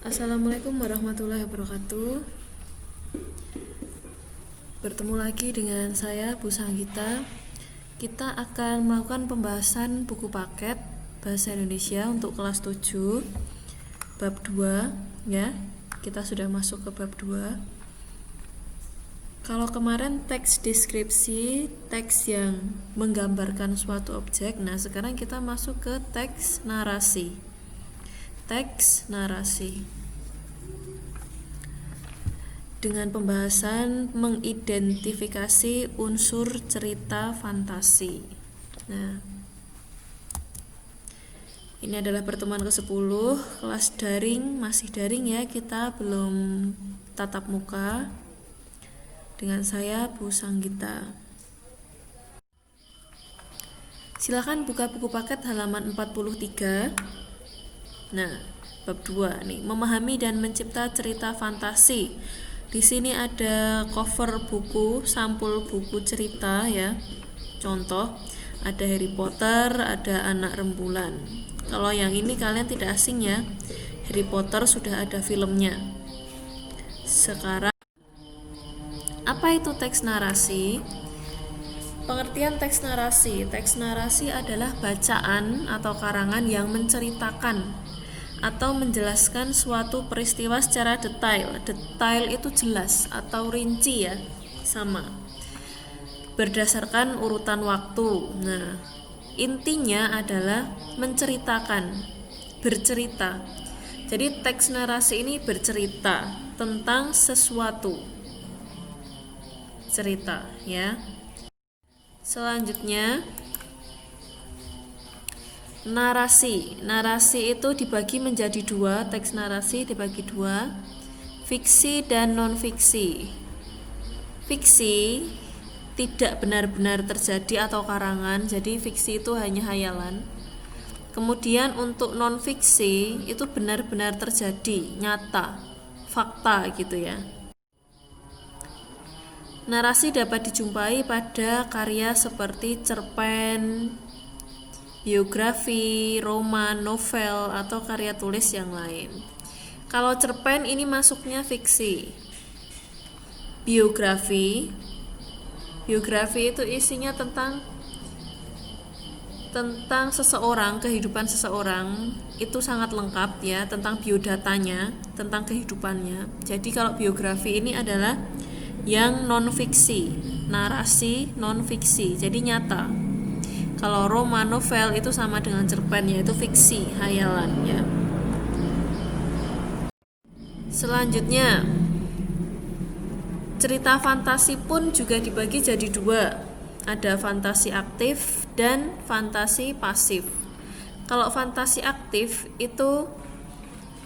Assalamualaikum warahmatullahi wabarakatuh. Bertemu lagi dengan saya Bu Sanggita. Kita akan melakukan pembahasan buku paket Bahasa Indonesia untuk kelas 7 bab 2 ya. Kita sudah masuk ke bab 2. Kalau kemarin teks deskripsi, teks yang menggambarkan suatu objek. Nah, sekarang kita masuk ke teks narasi. Teks narasi dengan pembahasan mengidentifikasi unsur cerita fantasi. Nah, ini adalah pertemuan ke-10 kelas daring, masih daring ya, kita belum tatap muka. Dengan saya Bu Sanggita. Silakan buka buku paket halaman 43. Nah, bab 2 nih, memahami dan mencipta cerita fantasi. Di sini ada cover buku, sampul buku cerita ya. Contoh, ada Harry Potter, ada Anak Rembulan. Kalau yang ini kalian tidak asing ya. Harry Potter sudah ada filmnya. Sekarang, apa itu teks narasi? Pengertian teks narasi. Teks narasi adalah bacaan atau karangan yang menceritakan atau menjelaskan suatu peristiwa secara detail. Detail itu jelas atau rinci ya, sama. Berdasarkan urutan waktu. Nah, intinya adalah menceritakan, bercerita. Jadi teks narasi ini bercerita tentang sesuatu. Cerita ya. Selanjutnya, narasi. Narasi itu dibagi menjadi dua, teks narasi dibagi dua, fiksi dan non-fiksi. Fiksi tidak benar-benar terjadi atau karangan, jadi fiksi itu hanya hayalan. Kemudian untuk non-fiksi itu benar-benar terjadi, nyata, fakta gitu ya. Narasi dapat dijumpai pada karya seperti cerpen, biografi, roman, novel, atau karya tulis yang lain. Kalau cerpen ini masuknya fiksi. Biografi itu isinya tentang seseorang, kehidupan seseorang, itu sangat lengkap ya, tentang biodatanya, tentang kehidupannya. Jadi kalau biografi ini adalah yang non-fiksi, narasi non-fiksi, jadi nyata. Kalau roman, novel itu sama dengan cerpen, yaitu fiksi, hayalan ya. Selanjutnya, cerita fantasi pun juga dibagi jadi dua. Ada fantasi aktif dan fantasi pasif. Kalau fantasi aktif itu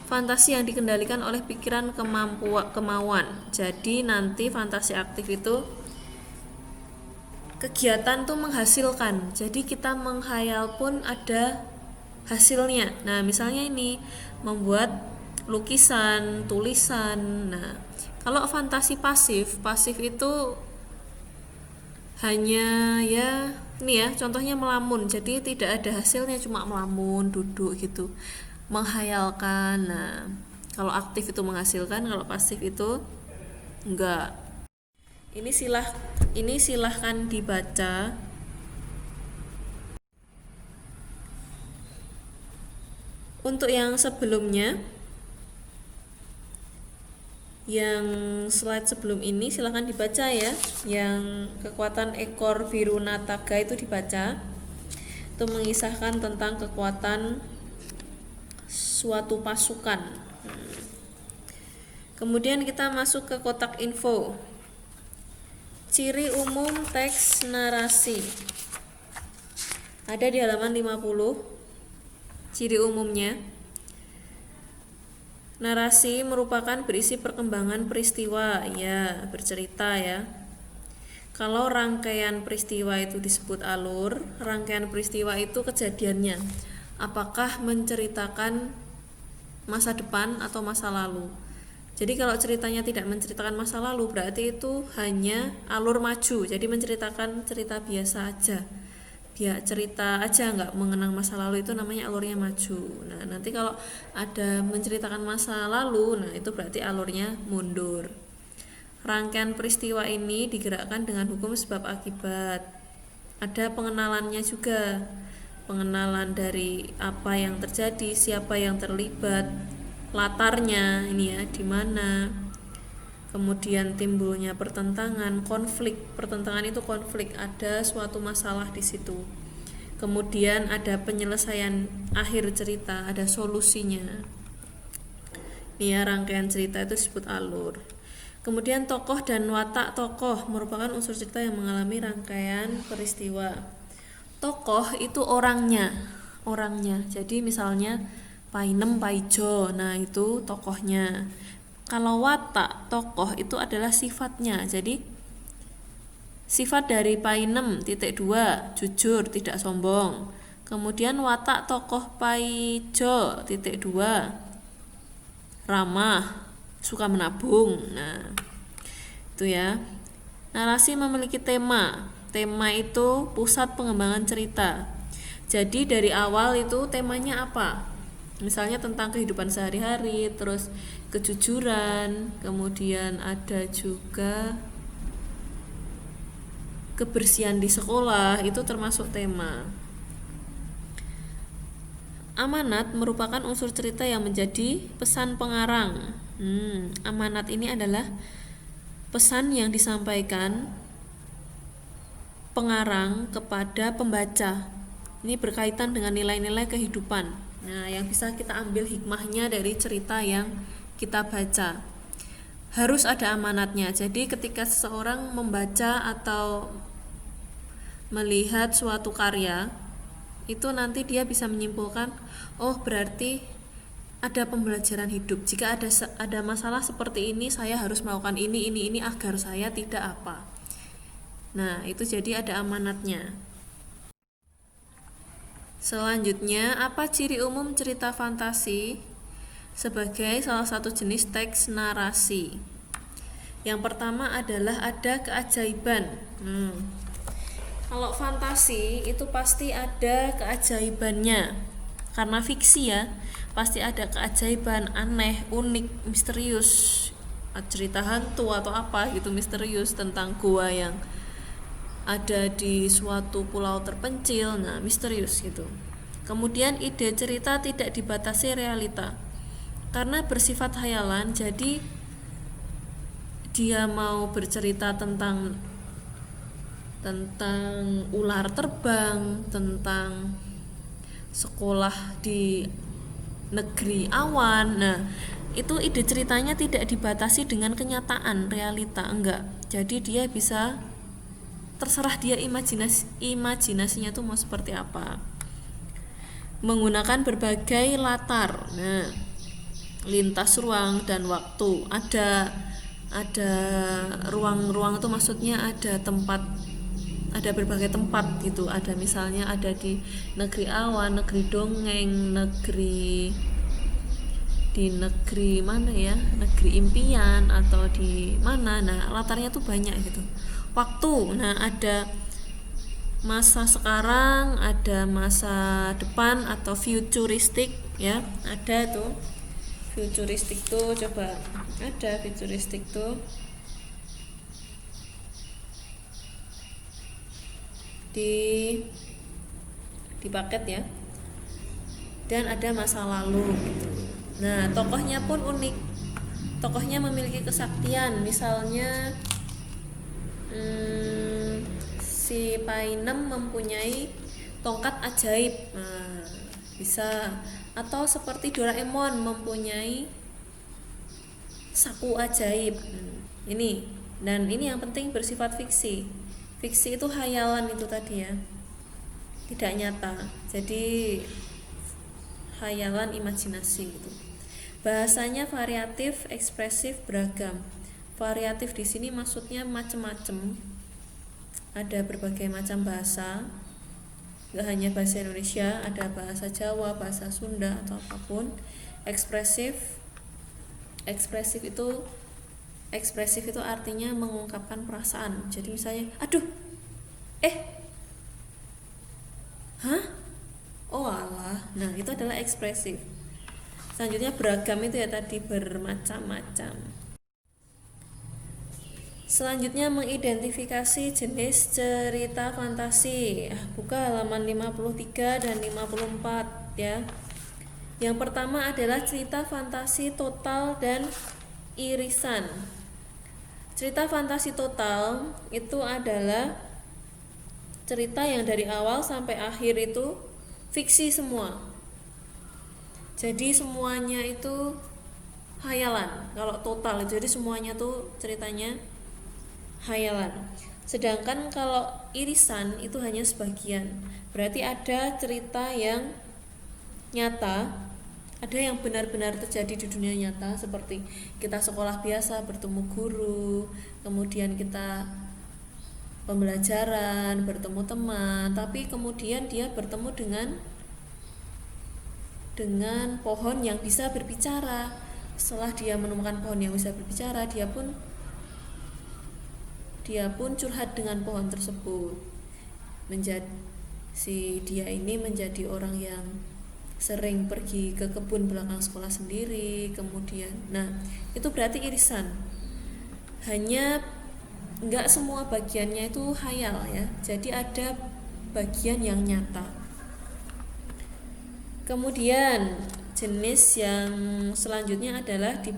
fantasi yang dikendalikan oleh pikiran kemauan. Jadi nanti fantasi aktif itu kegiatan tuh menghasilkan. Jadi kita menghayal pun ada hasilnya. Nah, misalnya ini membuat lukisan, tulisan. Nah, kalau fantasi pasif itu hanya ya, ini ya, contohnya melamun. Jadi tidak ada hasilnya, cuma melamun, duduk gitu. Menghayalkan. Nah, kalau aktif itu menghasilkan, kalau pasif itu enggak. Ini silahkan dibaca. Untuk yang sebelumnya, yang slide sebelum ini silahkan dibaca ya. Yang kekuatan ekor biru nataga itu dibaca. Itu mengisahkan tentang kekuatan suatu pasukan. Kemudian kita masuk ke kotak info. Ciri umum teks narasi. Ada di halaman 50. Ciri umumnya. Narasi merupakan berisi perkembangan peristiwa, ya, bercerita ya. Kalau rangkaian peristiwa itu disebut alur, rangkaian peristiwa itu kejadiannya. Apakah menceritakan masa depan atau masa lalu? Jadi kalau ceritanya tidak menceritakan masa lalu, berarti itu hanya alur maju. Jadi menceritakan cerita biasa aja. dia cerita aja nggak mengenang masa lalu itu namanya alurnya maju. Nah nanti kalau ada menceritakan masa lalu, nah itu berarti alurnya mundur. Rangkaian peristiwa ini digerakkan dengan hukum sebab akibat. Ada pengenalannya juga, pengenalan dari apa yang terjadi, siapa yang terlibat, latarnya ini ya di mana. Kemudian timbulnya pertentangan, konflik. Pertentangan itu konflik, ada suatu masalah di situ. Kemudian ada penyelesaian akhir cerita, ada solusinya. Ini ya rangkaian cerita itu disebut alur. Kemudian tokoh dan watak tokoh merupakan unsur cerita yang mengalami rangkaian peristiwa. Tokoh itu orangnya. Jadi misalnya Painem Paijo, nah itu tokohnya. Kalau watak tokoh itu adalah sifatnya. Jadi sifat dari Painem (2) jujur, tidak sombong. Kemudian watak tokoh Paijo (2) ramah, suka menabung. Nah, itu ya. Narasi memiliki tema. Tema itu pusat pengembangan cerita. Jadi dari awal itu temanya apa? Misalnya tentang kehidupan sehari-hari, terus kejujuran, kemudian ada juga kebersihan di sekolah, itu termasuk tema. Amanat merupakan unsur cerita yang menjadi pesan pengarang. Amanat ini adalah pesan yang disampaikan pengarang kepada pembaca. Ini berkaitan dengan nilai-nilai kehidupan. Nah, yang bisa kita ambil hikmahnya dari cerita yang kita baca. Harus ada amanatnya. Jadi ketika seseorang membaca atau melihat suatu karya, itu nanti dia bisa menyimpulkan, oh berarti ada pembelajaran hidup. Jika ada masalah seperti ini, saya harus melakukan ini agar saya tidak apa. Nah, itu jadi ada amanatnya. Selanjutnya, apa ciri umum cerita fantasi sebagai salah satu jenis teks narasi? Yang pertama adalah ada keajaiban. Kalau fantasi itu pasti ada keajaibannya. Karena fiksi ya, pasti ada keajaiban, aneh, unik, misterius. Cerita hantu atau apa gitu misterius tentang gua yang ada di suatu pulau terpencil, nah misterius gitu. Kemudian ide cerita tidak dibatasi realita karena bersifat hayalan, jadi dia mau bercerita tentang ular terbang, tentang sekolah di negeri awan. Nah, itu ide ceritanya tidak dibatasi dengan kenyataan realita, enggak. Jadi dia bisa terserah dia imajinasinya tuh mau seperti apa. Menggunakan berbagai latar. Nah, lintas ruang dan waktu. Ada ruang-ruang itu maksudnya ada tempat, ada berbagai tempat gitu. Ada misalnya ada di negeri awan, negeri dongeng, di negeri mana ya? Negeri impian atau di mana. Nah, latarnya tuh banyak gitu. Waktu, nah ada masa sekarang, ada masa depan atau futuristik ya, ada tuh futuristik tuh, coba ada futuristik tuh di paket ya, dan ada masa lalu gitu. Nah, tokohnya pun unik, tokohnya memiliki kesaktian, misalnya si Painem mempunyai tongkat ajaib, nah, bisa. Atau seperti Doraemon mempunyai saku ajaib. Ini, dan ini yang penting bersifat fiksi. Fiksi itu hayalan itu tadi ya, tidak nyata. Jadi hayalan, imajinasi gitu. Bahasanya variatif, ekspresif, beragam. Variatif di sini maksudnya macam-macam. Ada berbagai macam bahasa. Gak hanya bahasa Indonesia, ada bahasa Jawa, bahasa Sunda atau apapun. Ekspresif itu artinya mengungkapkan perasaan. Jadi misalnya, aduh, Hah? Oh alah. Nah, itu adalah ekspresif. Selanjutnya beragam itu ya tadi bermacam-macam. Selanjutnya mengidentifikasi jenis cerita fantasi. Buka halaman 53 dan 54 ya. Yang pertama adalah cerita fantasi total dan irisan. Cerita fantasi total itu adalah cerita yang dari awal sampai akhir itu fiksi semua. Jadi semuanya itu hayalan. Kalau total jadi semuanya tuh ceritanya hayalan. Sedangkan kalau irisan itu hanya sebagian. Berarti ada cerita yang nyata, ada yang benar-benar terjadi di dunia nyata, seperti kita sekolah biasa bertemu guru, kemudian kita pembelajaran, bertemu teman, tapi kemudian dia bertemu dengan pohon yang bisa berbicara. Setelah dia menemukan pohon yang bisa berbicara, dia pun curhat dengan pohon tersebut. Dia ini menjadi orang yang sering pergi ke kebun belakang sekolah sendiri, kemudian itu berarti irisan. Hanya enggak semua bagiannya itu hayal ya, jadi ada bagian yang nyata. Kemudian jenis yang selanjutnya adalah di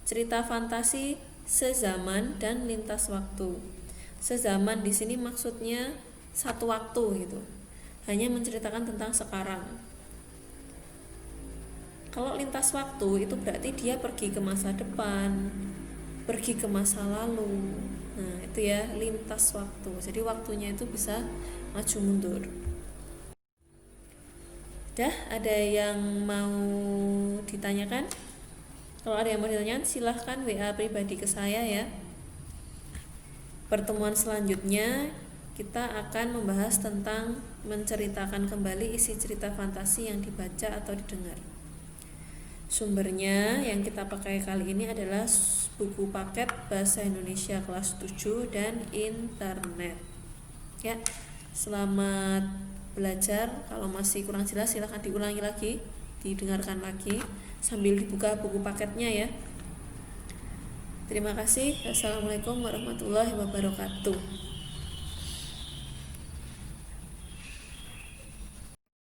cerita fantasi sezaman dan lintas waktu. Sezaman di sini maksudnya satu waktu gitu, hanya menceritakan tentang sekarang. Kalau lintas waktu itu berarti dia pergi ke masa depan, pergi ke masa lalu. Nah itu ya lintas waktu, jadi waktunya itu bisa maju mundur. Ada yang mau ditanyakan? Kalau ada yang mau ditanyakan silahkan WA pribadi ke saya ya. Pertemuan selanjutnya kita akan membahas tentang menceritakan kembali isi cerita fantasi yang dibaca atau didengar. Sumbernya yang kita pakai kali ini adalah buku paket Bahasa Indonesia kelas 7 dan internet. Ya, selamat belajar. Kalau masih kurang jelas silahkan diulangi lagi, didengarkan lagi sambil dibuka buku paketnya ya. Terima kasih. Assalamualaikum warahmatullahi wabarakatuh.